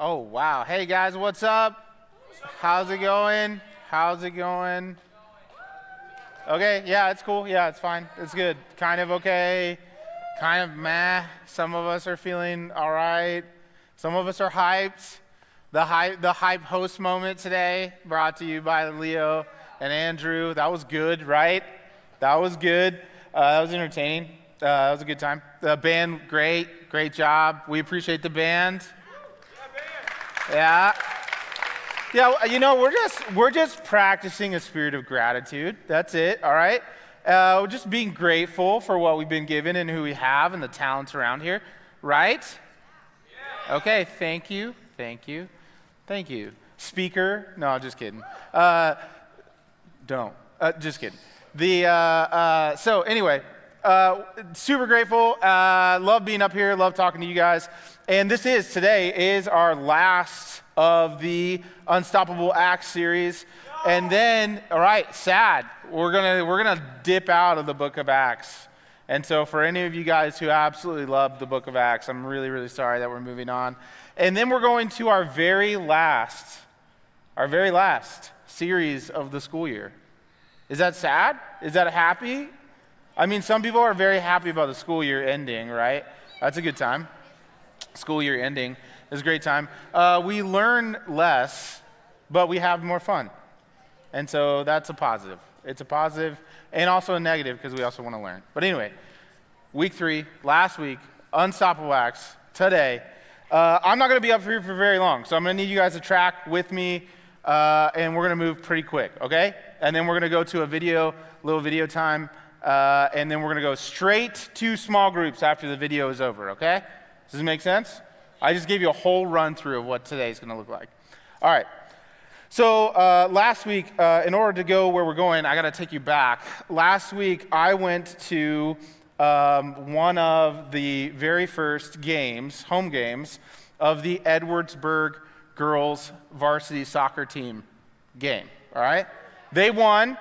Oh, wow. Hey, guys, what's up? How's it going? How's it going? Okay, yeah, it's cool. Yeah, it's fine. It's good. Kind of okay. Kind of meh. Some of us are feeling all right. Some of us are hyped. The hype host moment today brought to you by Leo and Andrew. That was good, right? That was good. That was entertaining. That was a good time. The band, great job. We appreciate the band. Yeah. Yeah, you know, we're just practicing a spirit of gratitude. That's it, all right? We're just being grateful for what we've been given and who we have and the talents around here, right? Yeah. Okay, thank you. Speaker, no, just kidding. Don't, just kidding. So anyway, super grateful, love being up here, love talking to you guys. And today is our last of the Unstoppable Acts series. And then, all right, sad. We're gonna dip out of the book of Acts. And so for any of you guys who absolutely love the book of Acts, I'm really, really sorry that we're moving on. And then we're going to our very last series of the school year. Is that sad? Is that happy? I mean, some people are very happy about the school year ending, right? That's a good time. School year ending is a great time. We learn less, but we have more fun. And so that's a positive. It's a positive and also a negative because we also want to learn. But anyway, week 3, last week, Unstoppable Acts, today. I'm not going to be up here for very long, so I'm going to need you guys to track with me, and we're going to move pretty quick, okay? And then we're going to go to a little video time, and then we're going to go straight to small groups after the video is over, okay? Does this make sense? I just gave you a whole run through of what today's going to look like. All right. So last week, in order to go where we're going, I got to take you back. Last week, I went to one of the very first home games, of the Edwardsburg girls varsity soccer team game, all right? They won.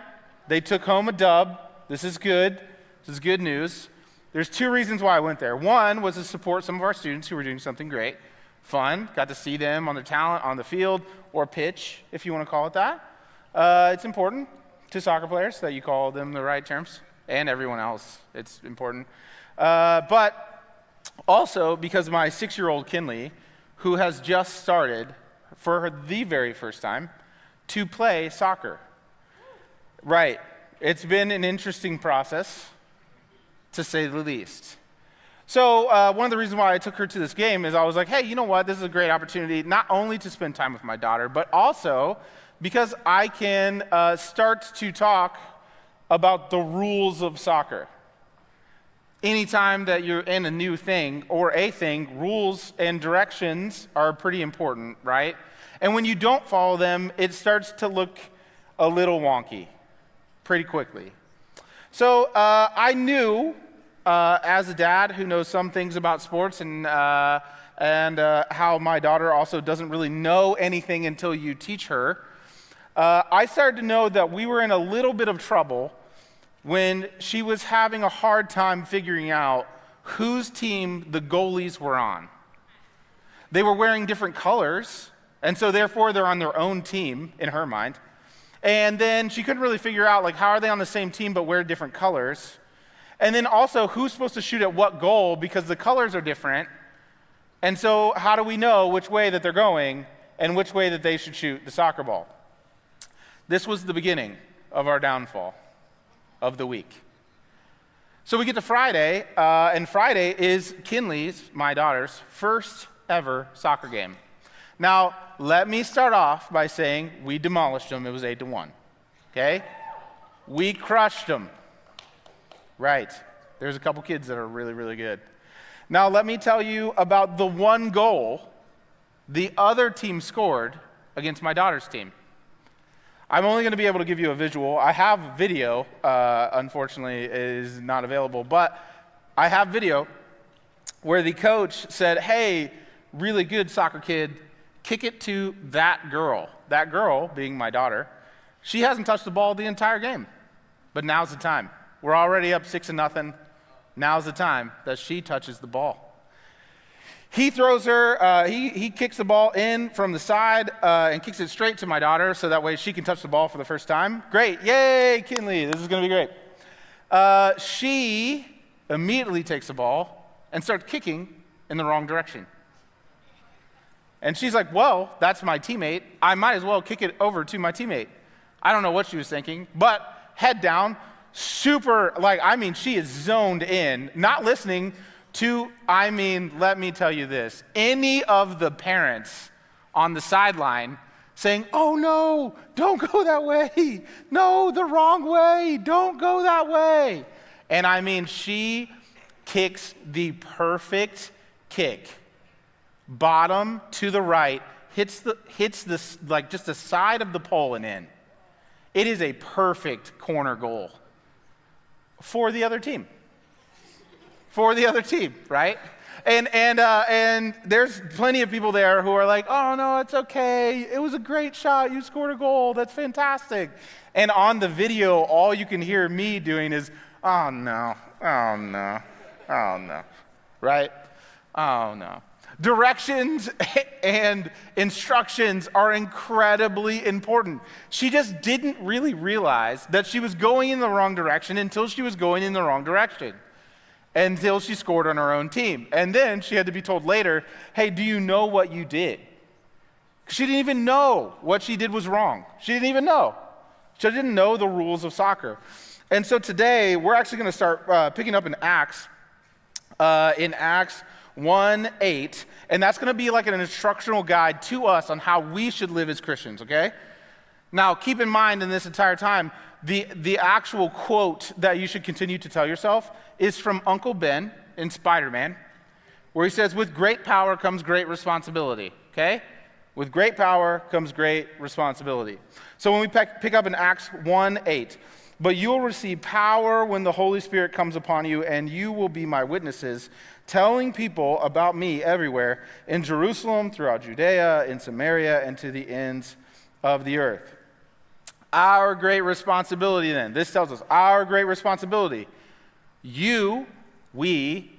They took home a dub. This is good. This is good news. There's 2 reasons why I went there. One was to support some of our students who were doing something great, fun. Got to see them on their talent on the field or pitch, if you want to call it that. It's important to soccer players that you call them the right terms, and everyone else. It's important. But also because my 6-year-old Kinley, who has just started for the very first time to play soccer. Right. It's been an interesting process, to say the least. So one of the reasons why I took her to this game is I was like, hey, you know what? This is a great opportunity not only to spend time with my daughter, but also because I can start to talk about the rules of soccer. Anytime that you're in a new thing or a thing, rules and directions are pretty important, right? And when you don't follow them, it starts to look a little wonky pretty quickly. So I knew, as a dad who knows some things about sports and how my daughter also doesn't really know anything until you teach her, I started to know that we were in a little bit of trouble when she was having a hard time figuring out whose team the goalies were on. They were wearing different colors, and so therefore they're on their own team in her mind. And then she couldn't really figure out, like, how are they on the same team but wear different colors? And then also, who's supposed to shoot at what goal because the colors are different. And so how do we know which way that they're going and which way that they should shoot the soccer ball? This was the beginning of our downfall of the week. So we get to Friday, and Friday is Kinley's, my daughter's, first ever soccer game. Now, let me start off by saying we demolished them. It was 8-1, okay? We crushed them. Right. There's a couple kids that are really, really good. Now, let me tell you about the one goal the other team scored against my daughter's team. I'm only going to be able to give you a visual. I have video, unfortunately, is not available, but I have video where the coach said, hey, really good soccer kid, kick it to that girl. That girl, being my daughter, she hasn't touched the ball the entire game, but now's the time. We're already up 6-0. Now's the time that she touches the ball. He throws her, he kicks the ball in from the side and kicks it straight to my daughter so that way she can touch the ball for the first time. Great, yay, Kinley, this is gonna be great. She immediately takes the ball and starts kicking in the wrong direction. And she's like, well, that's my teammate. I might as well kick it over to my teammate. I don't know what she was thinking, but head down, super, she is zoned in, not listening to, let me tell you this, any of the parents on the sideline saying, oh no, don't go that way. No, the wrong way, don't go that way. And she kicks the perfect kick, bottom to the right, hits this just the side of the pole and in. It is a perfect corner goal for the other team. For the other team, right? And there's plenty of people there who are like, oh no, it's okay. It was a great shot. You scored a goal. That's fantastic. And on the video, all you can hear me doing is, oh no, oh no, oh no, right? Oh no. Directions and instructions are incredibly important. She just didn't really realize that she was going in the wrong direction until she was going in the wrong direction. Until she scored on her own team. And then she had to be told later, hey, do you know what you did? She didn't even know what she did was wrong. She didn't even know. She didn't know the rules of soccer. And so today, we're actually going to start picking up in Acts 1:8, and that's going to be like an instructional guide to us on how we should live as Christians, okay? Now, keep in mind in this entire time, the actual quote that you should continue to tell yourself is from Uncle Ben in Spider-Man, where he says, with great power comes great responsibility, okay? With great power comes great responsibility. So when we pick up in Acts 1:8, but you will receive power when the Holy Spirit comes upon you, and you will be my witnesses, telling people about me everywhere, in Jerusalem, throughout Judea, in Samaria, and to the ends of the earth. Our great responsibility then, this tells us, our great responsibility, we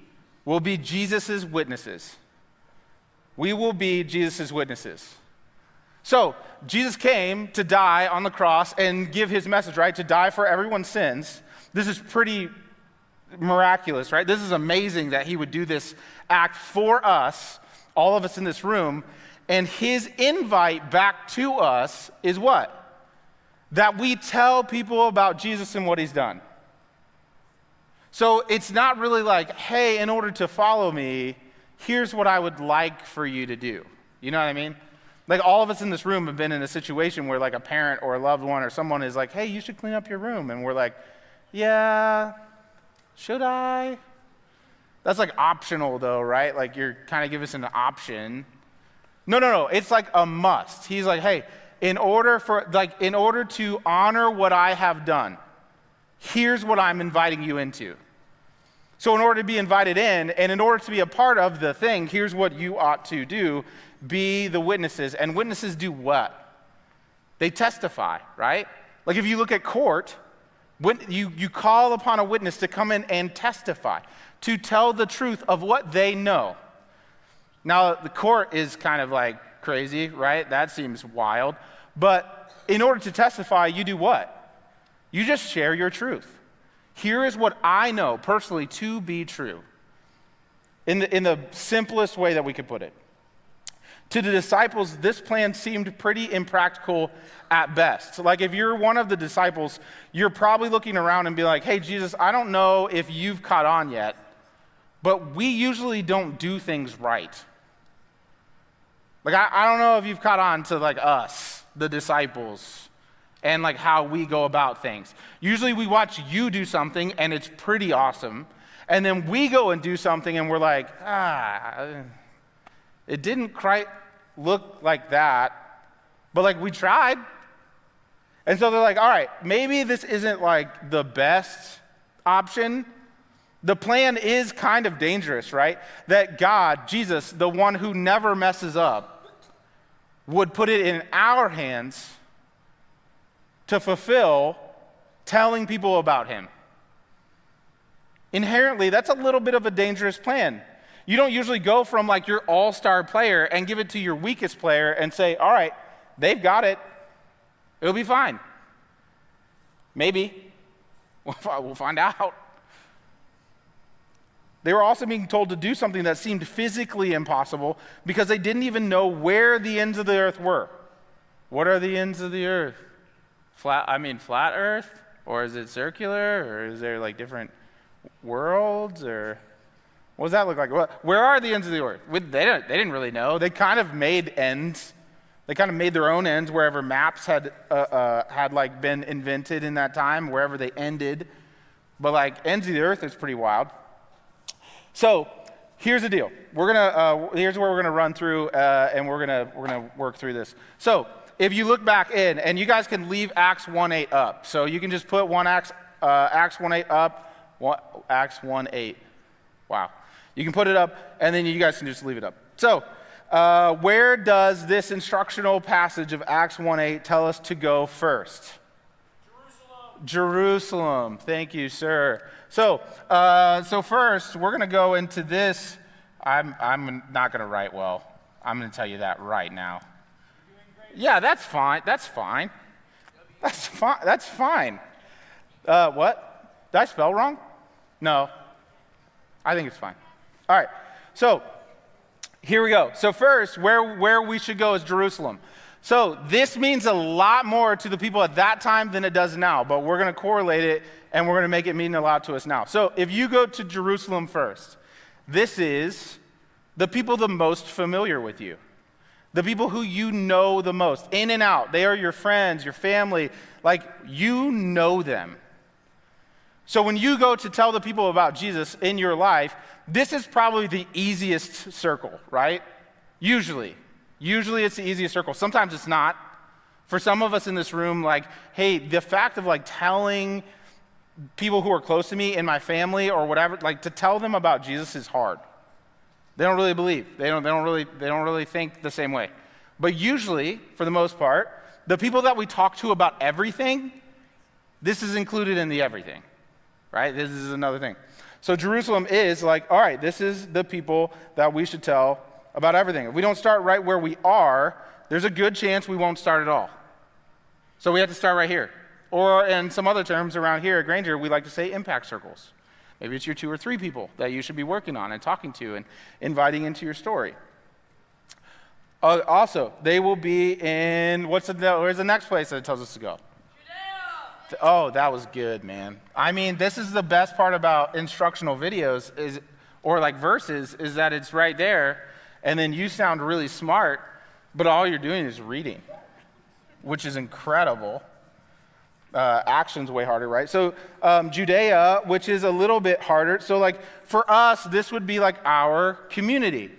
will be Jesus' witnesses. We will be Jesus' witnesses. So, Jesus came to die on the cross and give his message, right? To die for everyone's sins. This is pretty miraculous, right? This is amazing that he would do this act for us, all of us in this room. And his invite back to us is what? That we tell people about Jesus and what he's done. So it's not really like, hey, in order to follow me, here's what I would like for you to do. You know what I mean? Like all of us in this room have been in a situation where like a parent or a loved one or someone is like, hey, you should clean up your room. And we're like, yeah, should I? That's like optional though, right? Like you're kind of giving us an option. No. It's like a must. He's like, hey, in order to honor what I have done, here's what I'm inviting you into. So in order to be invited in, and in order to be a part of the thing, here's what you ought to do. Be the witnesses. And witnesses do what? They testify, right? Like if you look at court, when you call upon a witness to come in and testify, to tell the truth of what they know. Now, the court is kind of like crazy, right? That seems wild. But in order to testify, you do what? You just share your truth. Here is what I know personally to be true. In the simplest way that we could put it. To the disciples, this plan seemed pretty impractical at best. So like if you're one of the disciples, you're probably looking around and be like, hey, Jesus, I don't know if you've caught on yet, but we usually don't do things right. Like I don't know if you've caught on to like us, the disciples, and like how we go about things. Usually we watch you do something and it's pretty awesome. And then we go and do something and we're like, it didn't quite look like that, but like we tried. And so they're like, all right, maybe this isn't like the best option. The plan is kind of dangerous, right? That God, Jesus, the one who never messes up, would put it in our hands to fulfill telling people about him. Inherently, that's a little bit of a dangerous plan You don't usually go from like your all-star player and give it to your weakest player and say, all right, they've got it. It'll be fine. Maybe. We'll find out. They were also being told to do something that seemed physically impossible because they didn't even know where the ends of the earth were. What are the ends of the earth? Flat earth? Or is it circular? Or is there like different worlds? Or what does that look like? Where are the ends of the earth? They didn't really know. They kind of made ends. They kind of made their own ends wherever maps had like been invented in that time, wherever they ended. But like ends of the earth is pretty wild. So here's the deal. Here's where we're gonna run through, and we're gonna work through this. So if you look back in, and you guys can leave Acts 1:8 up. So you can just put Acts 1:8 up. Acts 1:8. Wow. You can put it up, and then you guys can just leave it up. So where does this instructional passage of Acts 1:8 tell us to go first? Jerusalem. Thank you, sir. So first, we're going to go into this. I'm not going to write well. I'm going to tell you that right now. Yeah, that's fine. That's fine. That's fine. What? Did I spell wrong? No. I think it's fine. All right. So here we go. So first, where we should go is Jerusalem. So this means a lot more to the people at that time than it does now, but we're going to correlate it and we're going to make it mean a lot to us now. So if you go to Jerusalem first, this is the people the most familiar with you, the people who you know the most, in and out. They are your friends, your family, like you know them. So when you go to tell the people about Jesus in your life, this is probably the easiest circle, right? Usually it's the easiest circle. Sometimes it's not. For some of us in this room, like, hey, the fact of like telling people who are close to me in my family or whatever, like to tell them about Jesus is hard. They don't really believe. They don't really think the same way. But usually, for the most part, the people that we talk to about everything, this is included in the everything, right? This is another thing. So Jerusalem is like, all right, this is the people that we should tell about everything. If we don't start right where we are, there's a good chance we won't start at all. So we have to start right here. Or in some other terms around here at Granger, we like to say impact circles. Maybe it's your 2 or 3 people that you should be working on and talking to and inviting into your story. Also, they will be in, where's the next place that it tells us to go? Judea. Oh, that was good, man. I mean, this is the best part about instructional videos or like verses is that it's right there. And then you sound really smart, but all you're doing is reading, which is incredible. Action's way harder, right? So Judea, which is a little bit harder. So like for us, this would be like our community.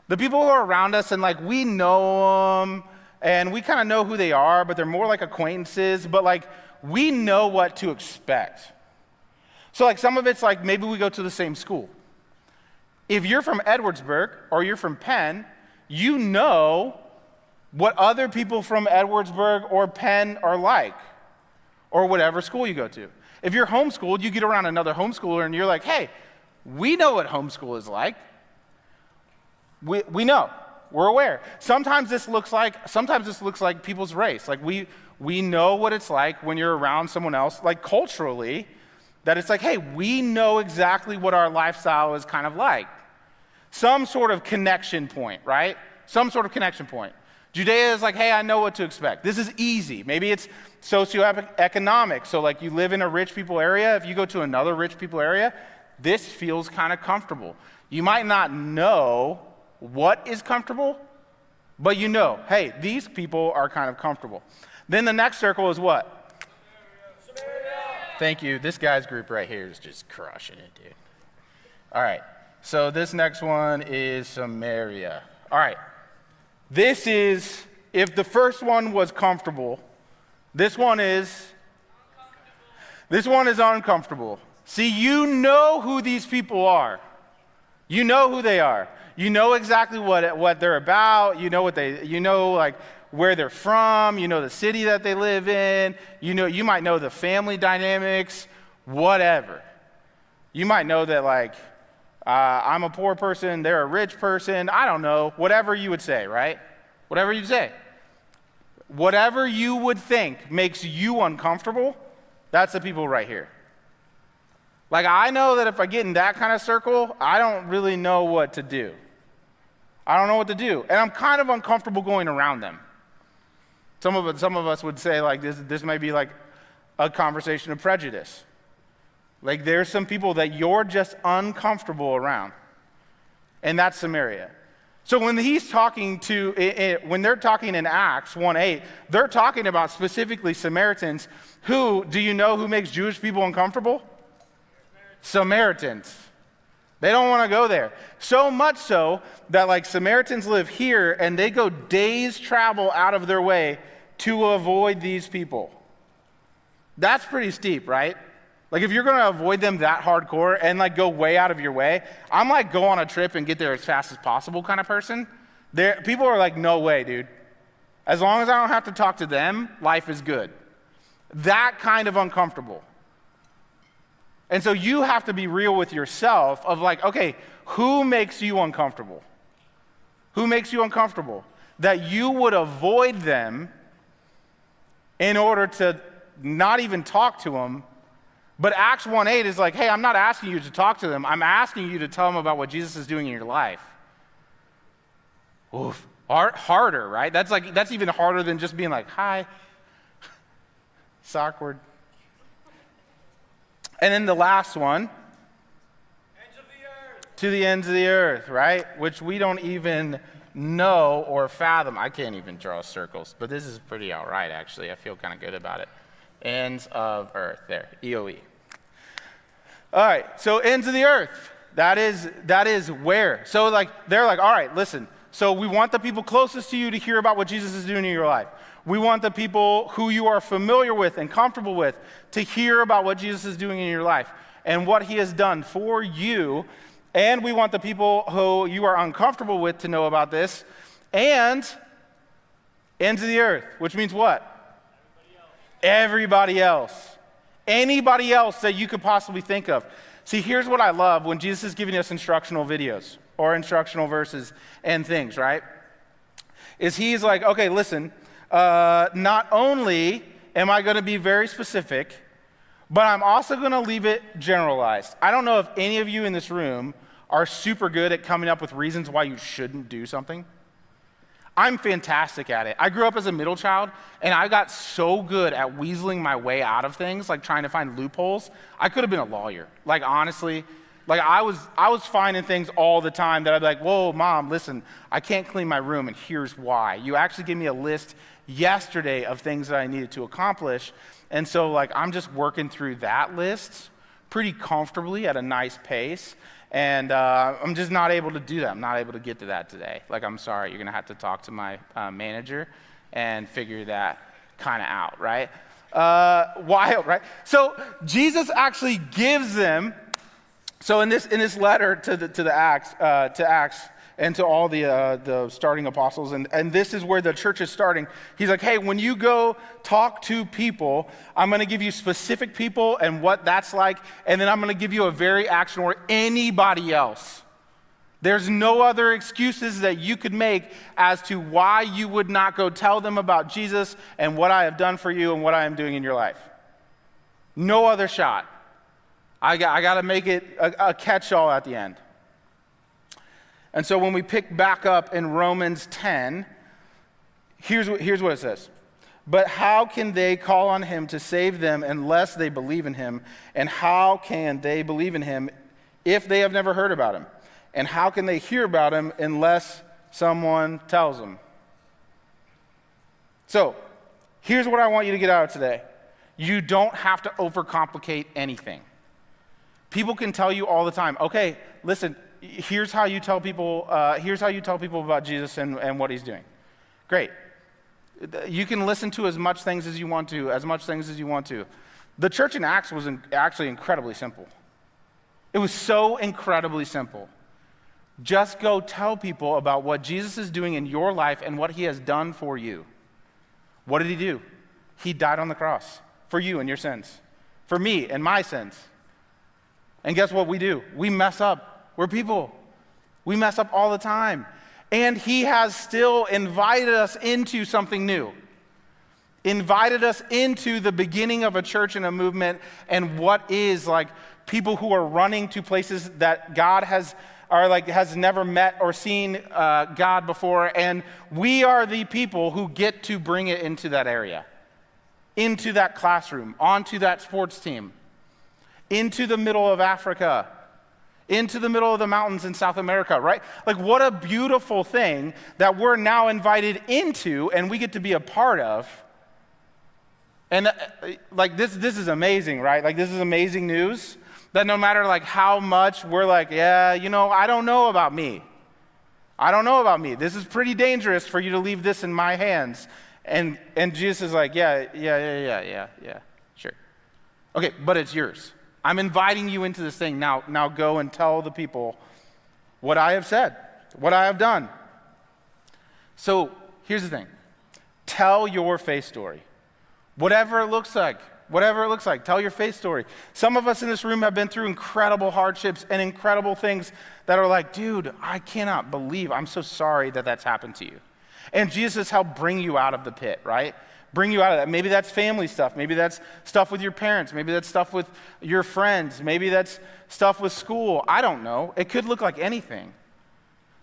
The people who are around us and like we know them and we kind of know who they are, but they're more like acquaintances, but like we know what to expect. So like some of it's like maybe we go to the same school. If you're from Edwardsburg or you're from Penn, you know what other people from Edwardsburg or Penn are like, or whatever school you go to. If you're homeschooled, you get around another homeschooler and you're like, hey, we know what homeschool is like. We know. We're aware. Sometimes this looks like people's race. Like we know what it's like when you're around someone else, like culturally, that it's like, hey, we know exactly what our lifestyle is kind of like. Some sort of connection point, right? Some sort of connection point. Judea is like, hey, I know what to expect. This is easy. Maybe it's socioeconomic. So like you live in a rich people area. If you go to another rich people area, this feels kind of comfortable. You might not know what is comfortable, but you know, hey, these people are kind of comfortable. Then the next circle is what? Samaria. Thank you. This guy's group right here is just crushing it, dude. All right. So this next one is Samaria. All right. This is, if the first one was comfortable, this one is uncomfortable. See, you know who these people are. You know who they are. You know exactly what they're about. You know like where they're from. You know the city that they live in. You might know the family dynamics, whatever. You might know that like I'm a poor person, they're a rich person, I don't know, whatever you would say, right? Whatever you'd say. Whatever you would think makes you uncomfortable, that's the people right here. Like, I know that if I get in that kind of circle, I don't really know what to do. I don't know what to do. And I'm kind of uncomfortable going around them. Some of us would say, like, this might be like a conversation of prejudice. Like, there's some people that you're just uncomfortable around. And that's Samaria. So when he's talking when they're talking in Acts 1:8, they're talking about specifically Samaritans who, do you know who makes Jewish people uncomfortable? Samaritans. They don't want to go there. So much so that like Samaritans live here and they go days travel out of their way to avoid these people. That's pretty steep, right? Like if you're going to avoid them that hardcore and like go way out of your way, I'm like go on a trip and get there as fast as possible kind of person. People are like, no way, dude. As long as I don't have to talk to them, life is good. That kind of uncomfortable. And so you have to be real with yourself of like, okay, who makes you uncomfortable? Who makes you uncomfortable? That you would avoid them in order to not even talk to them. But Acts 1:8 is like, hey, I'm not asking you to talk to them. I'm asking you to tell them about what Jesus is doing in your life. Oof, harder, right? That's even harder than just being like, hi. It's awkward. And then the last one, ends of the earth. To the ends of the earth, right? Which we don't even know or fathom. I can't even draw circles, but this is pretty all right, actually. I feel kind of good about it. Ends of earth, there, EOE. All right, so ends of the earth, that is where. So like, they're like, all right, listen, so we want the people closest to you to hear about what Jesus is doing in your life. We want the people who you are familiar with and comfortable with to hear about what Jesus is doing in your life and what he has done for you. And we want the people who you are uncomfortable with to know about this. And ends of the earth, which means what? Everybody else. Anybody else that you could possibly think of. See, here's what I love when Jesus is giving us instructional videos or instructional verses and things, right? Is he's like, okay, listen, not only am I going to be very specific, but I'm also going to leave it generalized. I don't know if any of you in this room are super good at coming up with reasons why you shouldn't do something. I'm fantastic at it. I grew up as a middle child, and I got so good at weaseling my way out of things, like trying to find loopholes. I could have been a lawyer. Like, honestly, like I was finding things all the time that I'd be like, whoa, Mom, listen, I can't clean my room, and here's why. You actually gave me a list yesterday of things that I needed to accomplish, and so like I'm just working through that list pretty comfortably at a nice pace. And I'm just not able to do that. I'm not able to get to that today. Like, I'm sorry, you're going to have to talk to my manager and figure that kind of out, right? Wild, right? So Jesus actually gives them. So in this letter to Acts and to all the starting apostles, and this is where the church is starting. He's like, hey, when you go talk to people, I'm going to give you specific people and what that's like, and then I'm going to give you a very action or anybody else. There's no other excuses that you could make as to why you would not go tell them about Jesus and what I have done for you and what I am doing in your life. No other shot. I got to make it a catch-all at the end. And so when we pick back up in Romans 10, here's what it says. But how can they call on him to save them unless they believe in him? And how can they believe in him if they have never heard about him? And how can they hear about him unless someone tells them? So here's what I want you to get out of today. You don't have to overcomplicate anything. People can tell you all the time, okay, listen, here's how you tell people about Jesus and what he's doing. Great. You can listen to as much things as you want to. The church in Acts was actually incredibly simple. It was so incredibly simple. Just go tell people about what Jesus is doing in your life and what he has done for you. What did he do? He died on the cross for you and your sins, for me and my sins. And guess what we do? We mess up. We're people. We mess up all the time. And he has still invited us into something new. Invited us into the beginning of a church and a movement, and what is like people who are running to places that God has never met or seen God before, and we are the people who get to bring it into that area, into that classroom, onto that sports team, into the middle of Africa, into the middle of the mountains in South America, right? Like, what a beautiful thing that we're now invited into and we get to be a part of. And like this is amazing, right? Like, this is amazing news that no matter like how much we're like, yeah, I don't know about me. I don't know about me. This is pretty dangerous for you to leave this in my hands. And Jesus is like, yeah, sure. Okay, but it's yours. I'm inviting you into this thing. Now go and tell the people what I have said, what I have done. So here's the thing. Tell your faith story. Whatever it looks like, tell your faith story. Some of us in this room have been through incredible hardships and incredible things that are like, dude, I cannot believe, I'm so sorry that that's happened to you. And Jesus has helped bring you out of the pit, right? Bring you out of that. Maybe that's family stuff. Maybe that's stuff with your parents. Maybe that's stuff with your friends. Maybe that's stuff with school. I don't know. It could look like anything.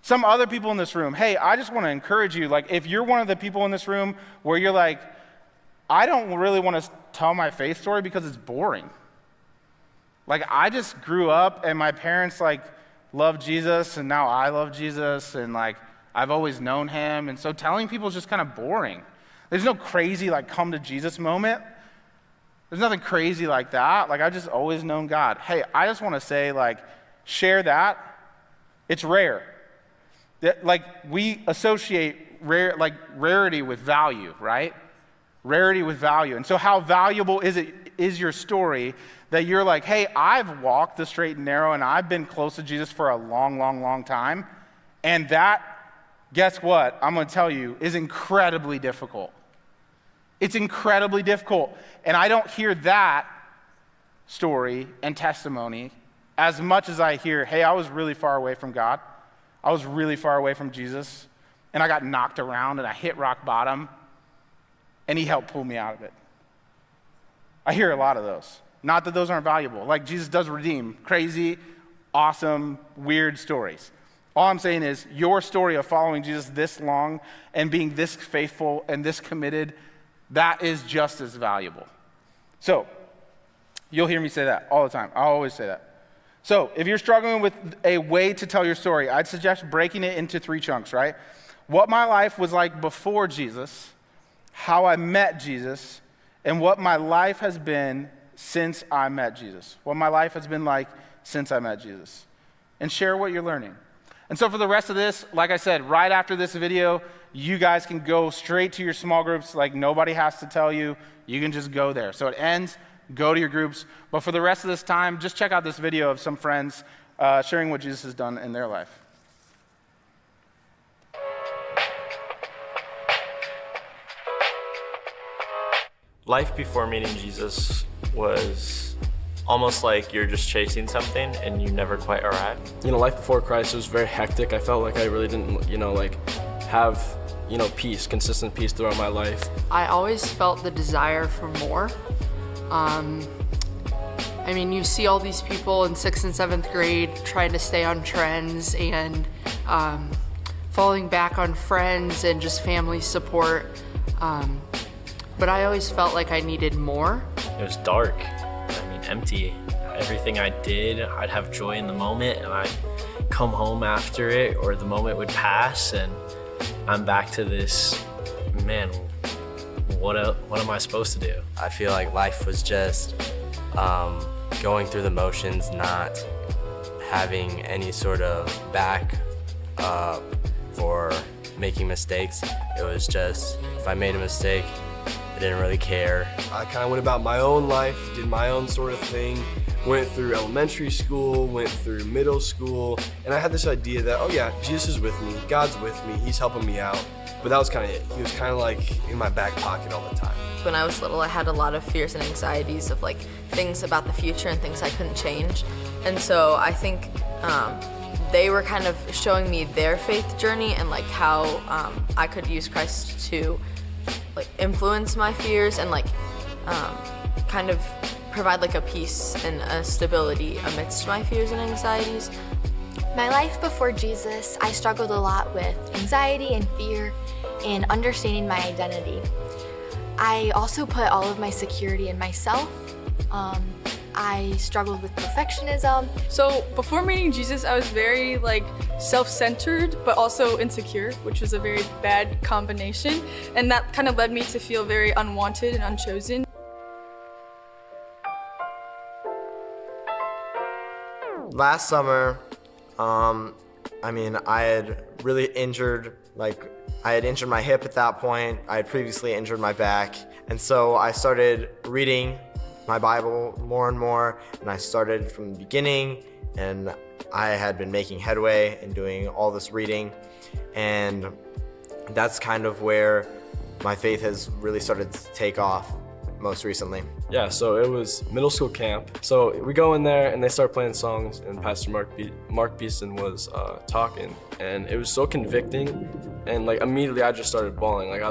Some other people in this room, hey, I just want to encourage you, like, if you're one of the people in this room where you're like, I don't really want to tell my faith story because it's boring. Like, I just grew up and my parents like loved Jesus and now I love Jesus and like I've always known him, and so telling people is just kind of boring. There's no crazy like come to Jesus moment. There's nothing crazy like that. Like, I've just always known God. Hey, I just want to say, like, share that. It's rare. Like, we associate rarity with value, right? Rarity with value. And so how valuable is your story that you're like, hey, I've walked the straight and narrow and I've been close to Jesus for a long, long, long time. And that, guess what? I'm going to tell you, is incredibly difficult. It's incredibly difficult. And I don't hear that story and testimony as much as I hear, hey, I was really far away from God. I was really far away from Jesus. And I got knocked around and I hit rock bottom. And he helped pull me out of it. I hear a lot of those. Not that those aren't valuable. Like, Jesus does redeem crazy, awesome, weird stories. All I'm saying is your story of following Jesus this long and being this faithful and this committed, that is just as valuable. So, you'll hear me say that all the time. I'll always say that. So, if you're struggling with a way to tell your story, I'd suggest breaking it into 3 chunks, right? What my life was like before Jesus, how I met Jesus, and what my life has been since I met Jesus. What my life has been like since I met Jesus. And share what you're learning. And so for the rest of this, like I said, right after this video, you guys can go straight to your small groups. Like, nobody has to tell you. You can just go there. So it ends, go to your groups. But for the rest of this time, just check out this video of some friends sharing what Jesus has done in their life. Life before meeting Jesus was almost like you're just chasing something and you never quite arrive. Life before Christ was very hectic. I felt like I really didn't, have, peace, consistent peace throughout my life. I always felt the desire for more. You see all these people in 6th and 7th grade trying to stay on trends and falling back on friends and just family support. But I always felt like I needed more. It was dark, empty. Everything I did, I'd have joy in the moment and I'd come home after it, or the moment would pass and I'm back to this, man, what am I supposed to do? I feel like life was just going through the motions, not having any sort of back for making mistakes. It was just, if I made a mistake, I didn't really care. I kind of went about my own life, did my own sort of thing, went through elementary school, went through middle school, and I had this idea that, oh yeah, Jesus is with me, God's with me, he's helping me out. But that was kind of it. He was kind of like in my back pocket all the time. When I was little, I had a lot of fears and anxieties of things about the future and things I couldn't change. And so I think they were kind of showing me their faith journey and like how I could use Christ to like influence my fears and like kind of provide like a peace and a stability amidst my fears and anxieties. My life before Jesus, I struggled a lot with anxiety and fear and understanding my identity. I also put all of my security in myself. I struggled with perfectionism. So before meeting Jesus, I was very like self-centered, but also insecure, which was a very bad combination. And that kind of led me to feel very unwanted and unchosen. Last summer, I had really injured my hip at that point. I had previously injured my back. And so I started reading my Bible more and more, and I started from the beginning, and I had been making headway and doing all this reading. And that's kind of where my faith has really started to take off most recently. Yeah, so it was middle school camp. So we go in there and they start playing songs, and Pastor Mark Beeson was talking, and it was so convicting. And like immediately I just started bawling. Like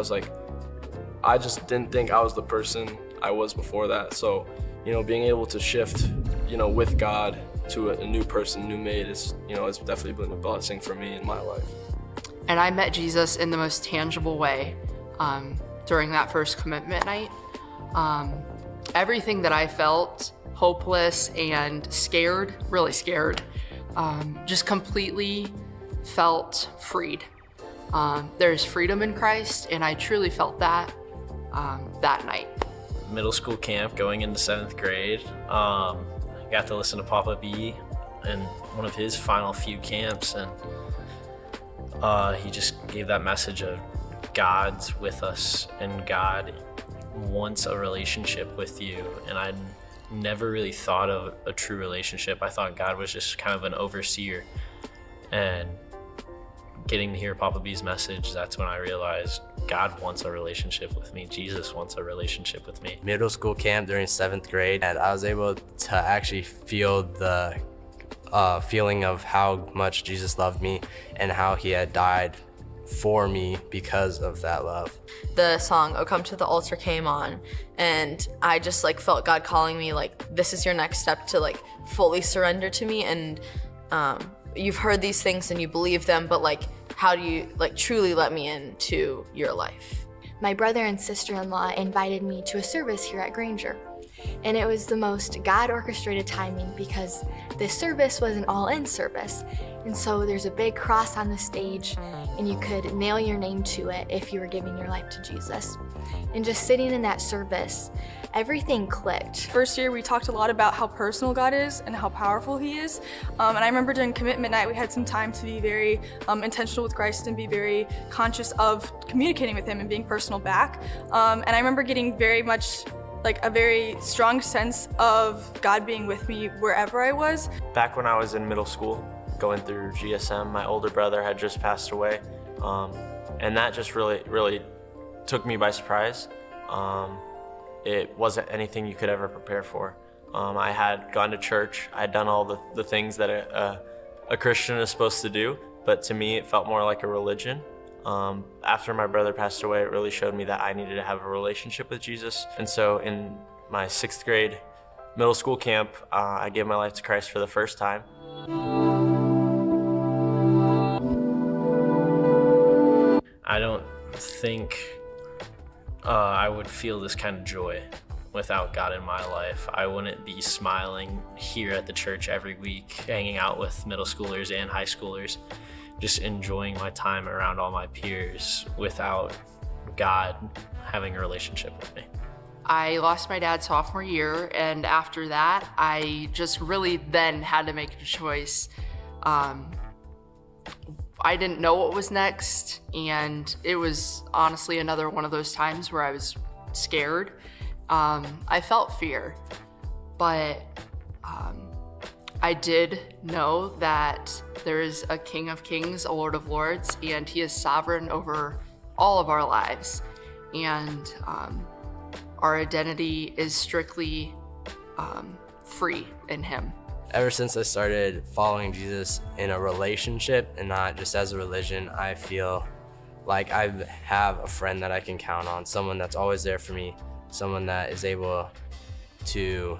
I just didn't think I was the person I was before that. So, being able to shift, with God to a new person, new made is, it's definitely been a blessing for me in my life. And I met Jesus in the most tangible way during that first commitment night. Everything that I felt, hopeless and scared, really scared, just completely felt freed. There's freedom in Christ, and I truly felt that that night. Middle school camp going into 7th grade, I got to listen to Papa B in one of his final few camps, and he just gave that message of God's with us and God wants a relationship with you. And I'd never really thought of a true relationship. I thought God was just kind of an overseer. And getting to hear Papa B's message, that's when I realized God wants a relationship with me. Jesus wants a relationship with me. Middle school camp during 7th grade, and I was able to actually feel the feeling of how much Jesus loved me and how he had died for me because of that love. The song "Oh Come to the Altar" came on, and I just like felt God calling me like, this is your next step to like fully surrender to me. And you've heard these things and you believe them, but like, how do you like truly let me into your life? My brother and sister-in-law invited me to a service here at Granger. And it was the most God-orchestrated timing because this service was an all-in service. And so there's a big cross on the stage, and you could nail your name to it if you were giving your life to Jesus. And just sitting in that service, everything clicked. First year, we talked a lot about how personal God is and how powerful he is. And I remember during commitment night, we had some time to be very intentional with Christ and be very conscious of communicating with him and being personal back. And I remember getting very much like a very strong sense of God being with me wherever I was. Back when I was in middle school, going through GSM, my older brother had just passed away. And that just really took me by surprise. It wasn't anything you could ever prepare for. I had gone to church, I had done all the things that a Christian is supposed to do, but to me it felt more like a religion. After my brother passed away, it really showed me that I needed to have a relationship with Jesus. And so in my 6th grade middle school camp, I gave my life to Christ for the first time. I don't think I would feel this kind of joy without God in my life. I wouldn't be smiling here at the church every week, hanging out with middle schoolers and high schoolers, just enjoying my time around all my peers without God having a relationship with me. I lost my dad sophomore year, and after that, I just really then had to make a choice. I didn't know what was next, and it was honestly another one of those times where I was scared. I felt fear, but I did know that there is a King of Kings, a Lord of Lords, and he is sovereign over all of our lives. And our identity is strictly free in him. Ever since I started following Jesus in a relationship and not just as a religion, I feel like I have a friend that I can count on, someone that's always there for me, someone that is able to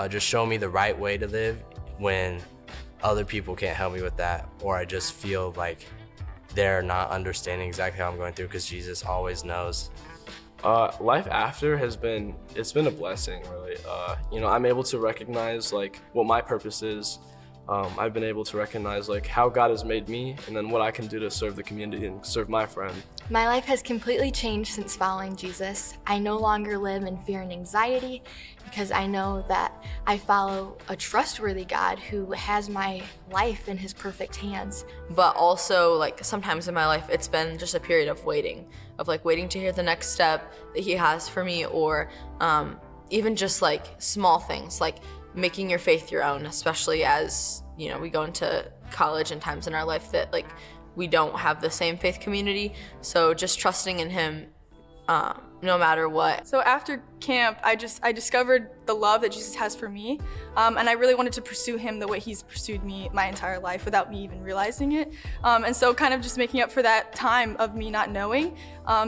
just show me the right way to live when other people can't help me with that, or I just feel like they're not understanding exactly how I'm going through, because Jesus always knows. Life after it's been a blessing, really. I'm able to recognize like what my purpose is. I've been able to recognize like how God has made me, and then what I can do to serve the community and serve my friend. My life has completely changed since following Jesus. I no longer live in fear and anxiety because I know that I follow a trustworthy God who has my life in his perfect hands. But also, like, sometimes in my life, it's been just a period of waiting to hear the next step that he has for me, or even just like small things, like making your faith your own, especially as, we go into college and times in our life that like we don't have the same faith community. So just trusting in him no matter what. So after camp, I discovered the love that Jesus has for me, and I really wanted to pursue him the way he's pursued me my entire life without me even realizing it. And so kind of just making up for that time of me not knowing.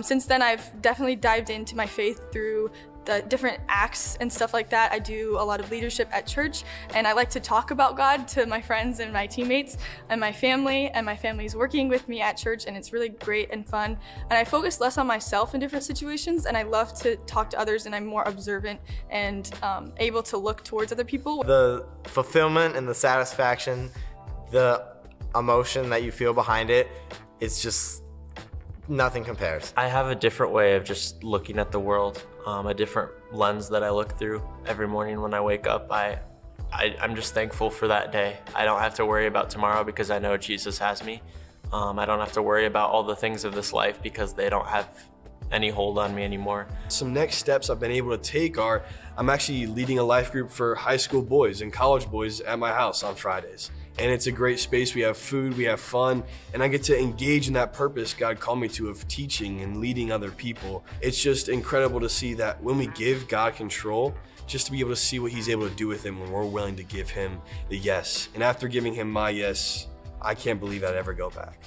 Since then, I've definitely dived into my faith through the different acts and stuff like that. I do a lot of leadership at church, and I like to talk about God to my friends and my teammates and my family, and my family's working with me at church, and it's really great and fun. And I focus less on myself in different situations, and I love to talk to others, and I'm more observant and able to look towards other people. The fulfillment and the satisfaction, the emotion that you feel behind it, it's just nothing compares. I have a different way of just looking at the world, a different lens that I look through every morning when I wake up. I'm just thankful for that day. I don't have to worry about tomorrow because I know Jesus has me. I don't have to worry about all the things of this life because they don't have any hold on me anymore. Some next steps I've been able to take are I'm actually leading a life group for high school boys and college boys at my house on Fridays. And it's a great space. We have food, we have fun, and I get to engage in that purpose God called me to, of teaching and leading other people. It's just incredible to see that when we give God control, just to be able to see what he's able to do with him when we're willing to give him the yes. And after giving him my yes, I can't believe I'd ever go back.